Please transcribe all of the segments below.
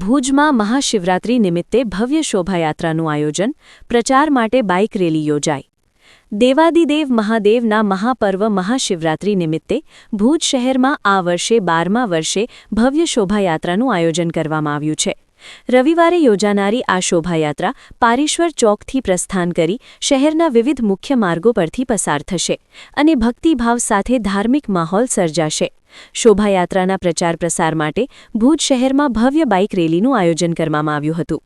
ભુજમાં મહાશિવરાત્રી નિમિત્તે ભવ્ય શોભાયાત્રાનું આયોજન, પ્રચાર માટે બાઇક રેલી યોજાઈ. દેવાદિદેવ મહાદેવના મહાપર્વ મહાશિવરાત્રી નિમિત્તે ભુજ શહેરમાં આ વર્ષે 12મા વર્ષે ભવ્ય શોભાયાત્રાનું આયોજન કરવામાં આવ્યું છે. રવિવારે યોજાનારી આ શોભાયાત્રા પારેશ્વર ચોકથી પ્રસ્થાન કરી શહેરના વિવિધ મુખ્ય માર્ગો પરથી પસાર થશે અને ભક્તિભાવ સાથે ધાર્મિક માહોલ સર્જાશે. શોભાયાત્રાના પ્રચાર પ્રસાર માટે ભુજ શહેરમાં ભવ્ય બાઇક રેલીનું આયોજન કરવામાં આવ્યું હતું.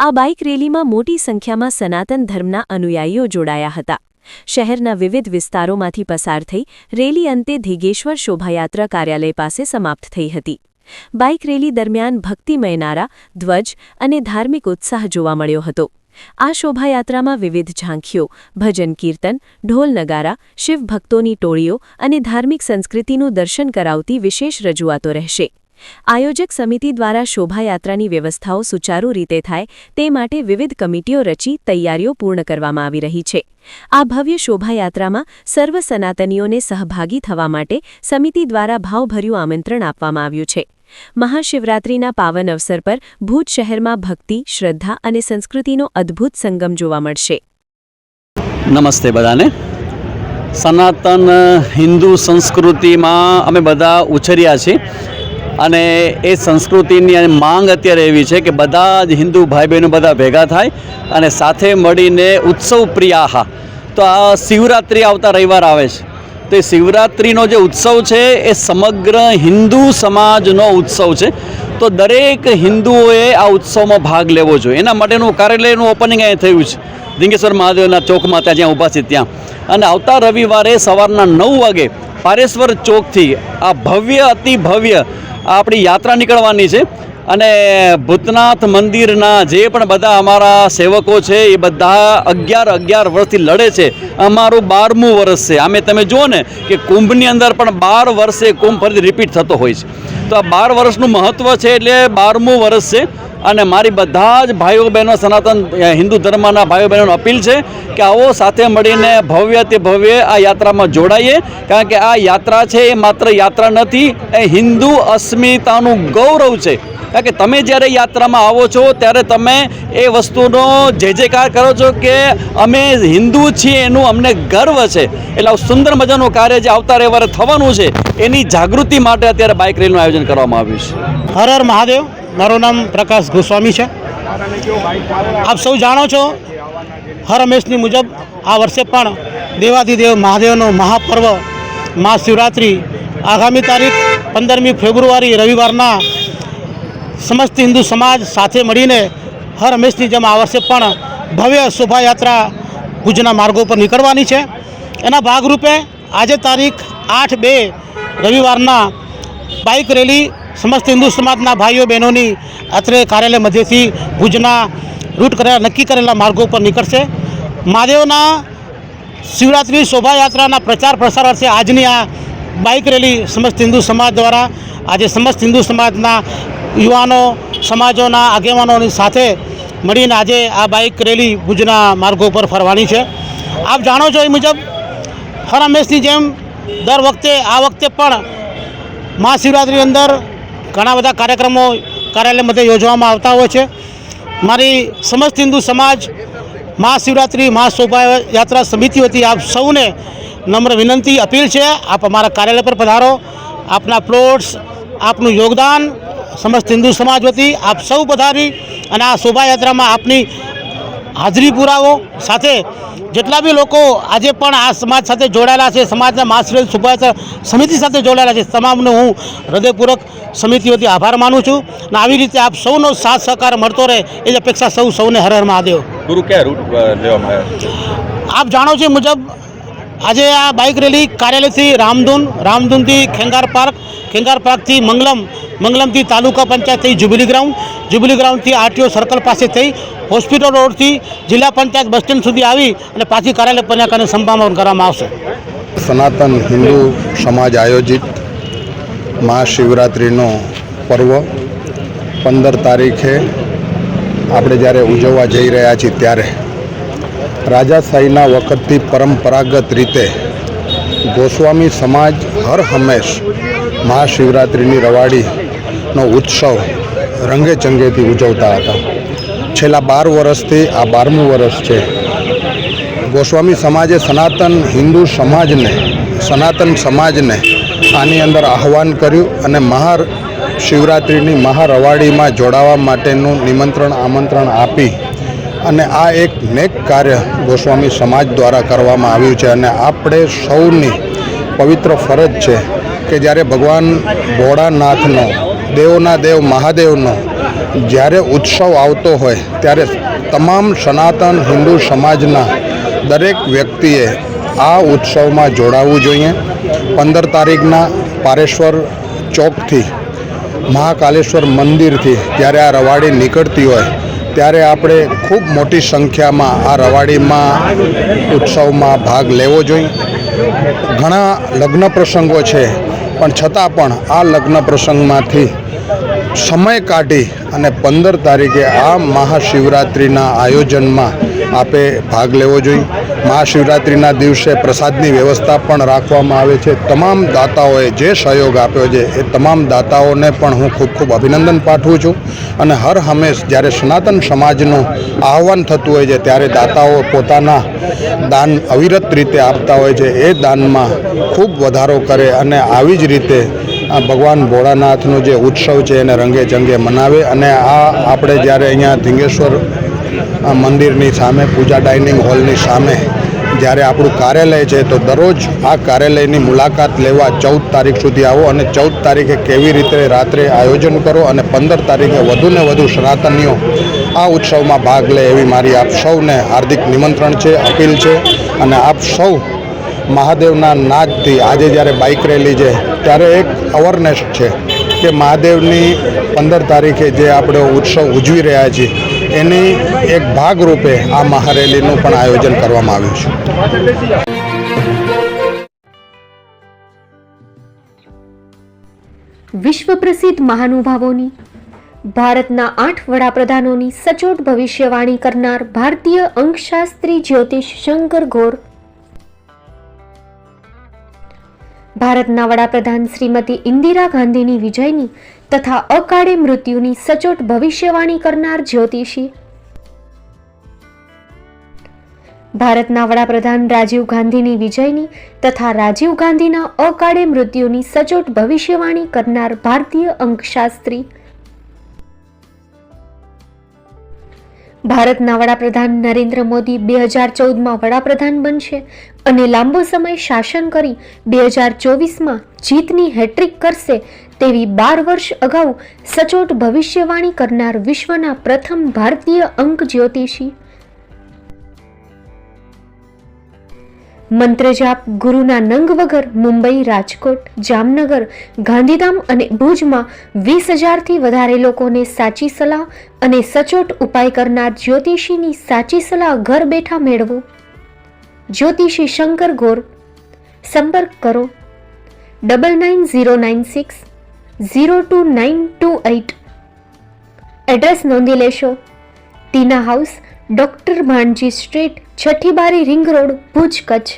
આ બાઇક રેલીમાં મોટી સંખ્યામાં સનાતન ધર્મના અનુયાયીઓ જોડાયા હતા. શહેરના વિવિધ વિસ્તારોમાંથી પસાર થઈ રેલી અંતે ધીગેશ્વર શોભાયાત્રા કાર્યાલય પાસે સમાપ્ત થઈ હતી. બાઇક રેલી દરમિયાન ભક્તિમય નારા, ધ્વજ અને ધાર્મિક ઉત્સાહ જોવા મળ્યો હતો. આ શોભાયાત્રામાં વિવિધ ઝાંખીઓ, ભજન કીર્તન, ઢોલ નગારા, શિવ ભક્તોની ટોળીઓ અને ધાર્મિક સંસ્કૃતિનું દર્શન કરાવતી વિશેષ રજૂઆતો રહેશે. આયોજક સમિતિ દ્વારા શોભાયાત્રાની વ્યવસ્થાઓ સુચારુ રીતે થાય તે માટે વિવિધ કમિટીઓ રચી તૈયારીઓ પૂર્ણ કરવામાં આવી રહી છે. આ ભવ્ય શોભાયાત્રામાં સર્વ સનાતનીઓને સહભાગી થવા માટે સમિતિ દ્વારા ભાવભર્યું આમંત્રણ આપવામાં આવ્યું છે. મહાશિવરાત્રિના પાવન અવસર પર ભુજ શહેરમાં ભક્તિ, શ્રદ્ધા અને સંસ્કૃતિનો અદ્ભુત સંગમ જોવા મળશે. નમસ્તે બધાને. સનાતન હિન્દુ સંસ્કૃતિમાં અમે બધા ઉછર્યા છીએ અને એ સંસ્કૃતિની માંગ અત્યારે એવી છે કે બધા જ હિન્દુ ભાઈ બહેનો બધા ભેગા થાય અને સાથે મળીને ઉત્સવ પ્રિયાહા. તો આ શિવરાત્રિ આવતા રવિવાર આવે છે, તો એ શિવરાત્રિનો જે ઉત્સવ છે એ સમગ્ર હિન્દુ સમાજનો ઉત્સવ છે. તો દરેક હિન્દુઓએ આ ઉત્સવમાં ભાગ લેવો જોઈએ. એના માટેનું કાર્યાલયનું ઓપનિંગ અહીંયા થયું છે ધીંગેશ્વર મહાદેવના ચોકમાં, ત્યાં જ્યાં ઊભા છે ત્યાં. અને આવતા રવિવારે સવારના 9 વાગે પારેશ્વર ચોકથી આ ભવ્ય અતિ ભવ્ય આપણી યાત્રા નીકળવાની છે. અને ભૂતનાથ મંદિરના જે પણ બધા અમારા સેવકો છે એ બધા 11 વર્ષથી લડે છે. અમારું 12મું વર્ષ છે. આમે તમે જુઓ ને કે કુંભની અંદર પણ 12 વર્ષે કુંભ ફરીથી રિપીટ થતો હોય છે. તો આ 12 વર્ષનું મહત્ત્વ છે, એટલે 12મું વર્ષ છે. અને મારી બધા જ ભાઈઓ બહેનો, સનાતન હિન્દુ ધર્મના ભાઈઓ બહેનોને અપીલ છે કે આવો સાથે મળીને ભવ્ય તે ભવ્ય આ યાત્રામાં જોડાઈએ. કારણ કે આ યાત્રા છે એ માત્ર યાત્રા નથી, એ હિન્દુ અસ્મિતાનું ગૌરવ છે. કારણ કે તમે જ્યારે યાત્રામાં આવો છો ત્યારે તમે એ વસ્તુનો જયકાર કરો છો કે અમે હિન્દુ છીએ, એનું અમને ગર્વ છે. એટલે સુંદર મજાનું કાર્ય જે આવતા રવિવારે થવાનું છે એની જાગૃતિ માટે અત્યારે બાઇક રેલીનું આયોજન કરવામાં આવ્યું છે. હર હર મહાદેવ. મારું નામ પ્રકાશ ગોસ્વામી છે. આપ સૌ જાણો છો, હર હંમેશની મુજબ આ વર્ષે પણ દેવાદિદેવ મહાદેવનો મહાપર્વ મહાશિવરાત્રિ આગામી તારીખ 15મી ફેબ્રુઆરી રવિવારના સમસ્ત હિન્દુ સમાજ સાથે મળીને હર હંમેશની જેમ આ વર્ષે પણ ભવ્ય શોભાયાત્રા ભુજના માર્ગો પર નીકળવાની છે. એના ભાગરૂપે આજે તારીખ 8/2 રવિવારના બાઇક રેલી સમસ્ત હિન્દુ સમાજના ભાઈઓ બહેનોની અત્રે કાર્યાલય મધ્યથી ભુજના રૂટ કરેલા નક્કી કરેલા માર્ગો પર નીકળશે. મહાદેવના શિવરાત્રિ શોભાયાત્રાના પ્રચાર પ્રસાર અર્થે આજની આ બાઇક રેલી સમસ્ત હિન્દુ સમાજ દ્વારા આજે સમસ્ત હિન્દુ સમાજના યુવાનો, સમાજોના આગેવાનોની સાથે મળીને આજે આ બાઇક રેલી ભુજના માર્ગો પર ફરવાની છે. આપ જાણો છો એ મુજબ હર હંમેશની જેમ દર વખતે આ વખતે પણ મહાશિવરાત્રિની અંદર ઘણા બધા કાર્યક્રમો કાર્યાલય મધ્યે યોજવામાં આવતા હોય છે. મારી સમસ્ત હિન્દુ સમાજ મહાશિવરાત્રિ મહાશોભાયાત્રા સમિતિ વતી આપ સૌને નમ્ર વિનંતી, અપીલ છે, આપ અમારા કાર્યાલય પર પધારો. આપના પ્લોટ્સ, આપનું યોગદાન સમસ્ત હિન્દુ સમાજ વતી આપ સૌ પધારી અને આ શોભાયાત્રામાં આપની હાજરી પુરાવો. સાથે જેટલા બી લોકો આજે પણ આ સમાજ સાથે જોડાયેલા છે, સમાજના મહાશિવરાત્રિ શોભાયાત્રા સમિતિ સાથે જોડાયેલા છે, તમામને હું હૃદયપૂર્વક સમિતિ વતી આભાર માનું છું. અને આવી રીતે આપ સૌનો સાથ સહકાર મળતો રહે એ જ અપેક્ષા સૌને હર હર મહાદેવ. ગુરુ ક્યાં રૂટ લેવામાં આવ્યો? આપ જાણો છો મુજબ આજે આ બાઇક રેલી કાર્યાલયથી રામધૂનથી ખેંગાર પાર્કથી મંગલમથી તાલુકા પંચાયત થઈ જ્યુબિલી ગ્રાઉન્ડથી આરટીઓ સર્કલ પાસે થઈ હોસ્પિટલ રોડથી જિલ્લા પંચાયત બસ સ્ટેન્ડ સુધી આવી અને પાછી કાર્યાલય પર્યાકાને સંપાદન કરવામાં આવશે. સનાતન હિન્દુ સમાજ આયોજિત મહાશિવરાત્રિનો પર્વ 15 તારીખે આપણે જ્યારે ઉજવવા જઈ રહ્યા છીએ ત્યારે રાજાશાહીના વખતથી પરંપરાગત રીતે ગોસ્વામી સમાજ હર હંમેશ મહાશિવરાત્રિની રવાડીનો ઉત્સવ રંગે ચંગેથી ઉજવતા હતા. છેલ્લા 12 વર્ષથી આ 12મું વર્ષ છે. ગોસ્વામી સમાજે સનાતન હિન્દુ સમાજને આની અંદર આહવાન કર્યું અને મહાશિવરાત્રિની મહારવાડીમાં જોડાવા માટેનું આમંત્રણ આપી અને આ એક નેક કાર્ય ગોસ્વામી સમાજ દ્વારા કરવામાં આવ્યું છે. અને આપણે સૌની પવિત્ર ફરજ છે કે જ્યારે ભગવાન ભોળાનાથનો, દેવોના દેવ મહાદેવનો જ્યારે ઉત્સવ આવતો હોય ત્યારે તમામ સનાતન હિન્દુ સમાજના દરેક વ્યક્તિએ આ ઉત્સવમાં જોડાવવું જોઈએ. 15 તારીખના પારેશ્વર ચોકથી, મહાકાલેશ્વર મંદિરથી જ્યારે આ રવાડી નીકળતી હોય ત્યારે આપણે ખૂબ મોટી સંખ્યામાં આ રવાડીમાં ઉત્સવમાં ભાગ લેવો જોઈએ. ઘણા લગ્ન પ્રસંગો છે, પણ છતાં પણ આ લગ્ન પ્રસંગમાંથી સમય કાઢી અને 15 તારીખે આ મહાશિવરાત્રિના આયોજનમાં આપે ભાગ લેવો જોઈએ. મહાશિવરાત્રિના દિવસે પ્રસાદની વ્યવસ્થા પણ રાખવામાં આવે છે. તમામ દાતાઓએ જે સહયોગ આપ્યો છે એ તમામ દાતાઓને પણ હું ખૂબ ખૂબ અભિનંદન પાઠવું છું. અને હર હંમેશ જ્યારે સનાતન સમાજનું આહવાન થતું હોય છે ત્યારે દાતાઓ પોતાના દાન અવિરત રીતે આપતા હોય છે. એ દાનમાં ખૂબ વધારો કરે અને આવી જ રીતે આ ભગવાન ભોળાનાથનો જે ઉત્સવ છે એને રંગે ચંગે મનાવે. અને આ આપણે જ્યારે અહીંયા ધીંગેશ્વર મંદિરની સામે, પૂજા ડાઇનિંગ હોલની સામે જ્યારે આપણું કાર્યાલય છે, તો દરરોજ આ કાર્યાલયની મુલાકાત લેવા 14 તારીખ સુધી આવો અને 14 તારીખે કેવી રીતે રાત્રે આયોજન કરો અને 15 તારીખે વધુને વધુ સનાતનીઓ આ ઉત્સવમાં ભાગ લે એવી મારી આપ સૌને હાર્દિક નિમંત્રણ છે, અપીલ છે. અને આપ સૌ મહાદેવના નાદથી આજે જ્યારે બાઇક રેલી છે ત્યારે એક અવેરનેસ છે કે મહાદેવની 15 તારીખે જે આપણે ઉત્સવ ઉજવી રહ્યા છીએ એની એક ભાગરૂપે આ મહારેલીનું પણ આયોજન કરવામાં આવ્યું છે. વિશ્વ પ્રસિદ્ધ મહાનુભાવોની, ભારતના 8 વડાપ્રધાનોની સચોટ ભવિષ્યવાણી કરનાર ભારતીય અંકશાસ્ત્રી જ્યોતિષ શંકર ગોર, ભારતના વડાપ્રધાન શ્રીમતી ઇન્દિરા ગાંધીની વિજયની તથા અકાળે મૃત્યુની સચોટ ભવિષ્યવાણી કરનાર જ્યોતિષી, ભારતના વડાપ્રધાન રાજીવ ગાંધીની વિજયની તથા રાજીવ ગાંધીના અકાળે મૃત્યુની સચોટ ભવિષ્યવાણી કરનાર ભારતીય અંકશાસ્ત્રી, ભારતના વડાપ્રધાન નરેન્દ્ર મોદી 2014માં વડાપ્રધાન બનશે અને લાંબો સમય શાસન કરી 2024માં જીતની હેટ્રિક કરશે તેવી 12 વર્ષ અગાઉ સચોટ ભવિષ્યવાણી કરનાર વિશ્વના પ્રથમ ભારતીય અંક જ્યોતિષી, મંત્રજાપ ગુરુના નંગ વગર મુંબઈ, રાજકોટ, જામનગર, ગાંધીધામ અને ભુજમાં 20,000થી વધારે લોકોને સાચી સલાહ અને સચોટ ઉપાય કરનાર જ્યોતિષીની સાચી સલાહ ઘર બેઠા મેળવો. જ્યોતિષી શંકર ગોર. સંપર્ક કરો 9909602928. એડ્રેસ નોંધી લેશો. ટીના હાઉસ, ડોક્ટર ભાણજી સ્ટ્રીટ, છઠ્ઠી બારી, રિંગ રોડ, ભુજ, કચ્છ.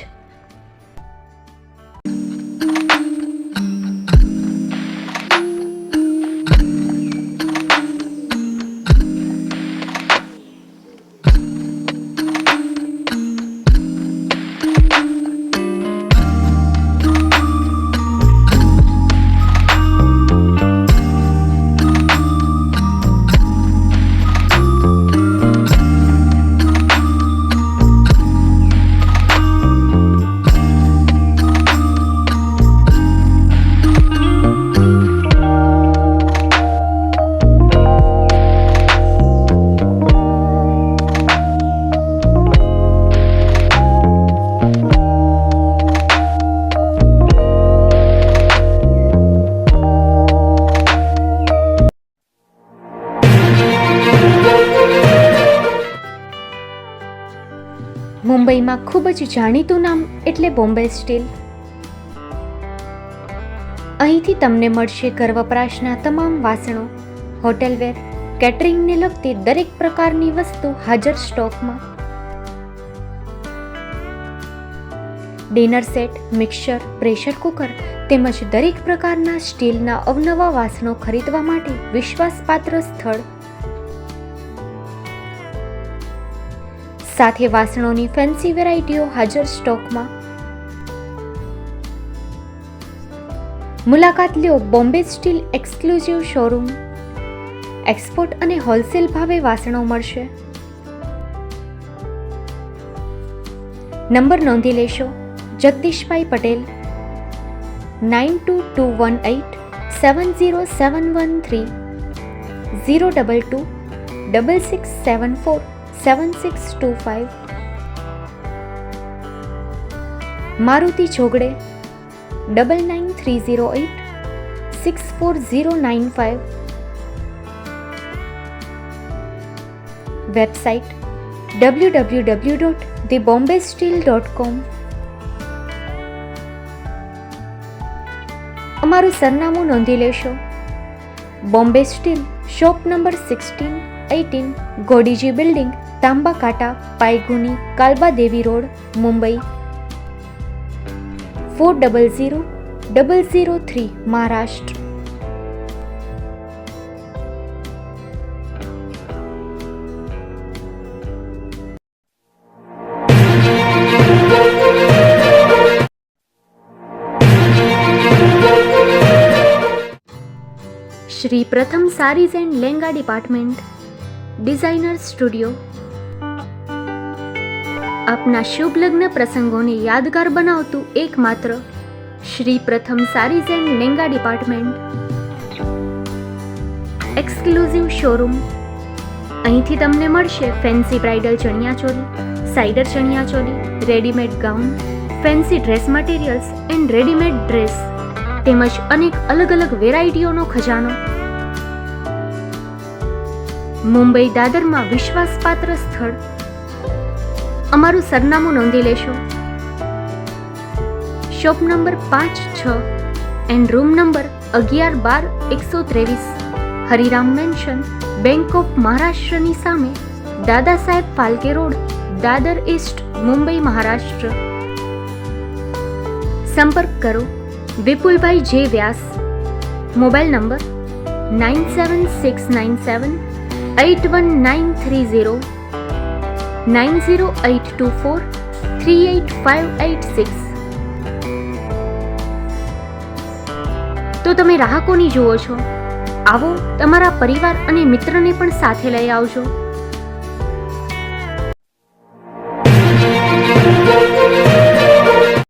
મુંબઈમાં ખૂબ જ જાણીતું નામ એટલે બોમ્બે સ્ટીલ. અહીંથી તમને મળશે ઘર વપરાશના તમામ વાસણો, હોટેલવેર, કેટરિંગને લગતી દરેક પ્રકારની વસ્તુ હાજર સ્ટોકમાં. Dinner set, mixer, pressure cooker તેમજ દરેક પ્રકારના સ્ટીલના અવનવા વાસણો ખરીદવા માટે વિશ્વાસપાત્ર સ્થળ. સાથે વાસણોની ફેન્સી વેરાયટીઓ હાજર સ્ટોકમાં. મુલાકાત લ્યો Bombay Steel exclusive showroom. Export અને હોલસેલ ભાવે વાસણો મળશે. નંબર નોંધી લેશો. જગદીશભાઈ પટેલ 9221870713 022 6674 7625. મારુતિ ચોગડે 999308 64095. Website www.thebombasteel.com. અમારું સરનામું નોંધી લેશો. Bombay Steel, shop number 16-18, Godiji building, Tamba Kanta, Pydhonie, Kalbadevi road, Mumbai 400003, Maharashtra. Shri Pratham sarees and langa department, designer studio. આપના શુભ લગ્ન પ્રસંગોને યાદગાર બનાવતું એકમાત્ર Shri Pratham sarees and langa department, exclusive showroom. અહીંથી તમને મળશે fancy bridal chaniya choli, cider chaniya choli, readymade gown, fancy dress materials and readymade dress તેમજ અનેક અલગ અલગ વેરાયટીઓનો ખજાનો. મુંબઈ દાદરમાં વિશ્વાસપાત્ર સ્થળ. અમારું સરનામું નોંધી લેશો. Shop number 5-6 and room number 11-12-123, Hariram mansion, bank of મહારાષ્ટ્રની સામે, દાદા સાહેબ ફાલ્કે રોડ, દાદર ઈસ્ટ, મુંબઈ, મહારાષ્ટ્ર. સંપર્ક કરો વિપુલભાઈ જે વ્યાસ. Mobile number 9769781930, 9082438586. તો તમે રાહ કોની જુઓ છો? આવો, તમારા પરિવાર અને મિત્રને પણ સાથે લઈ આવજો.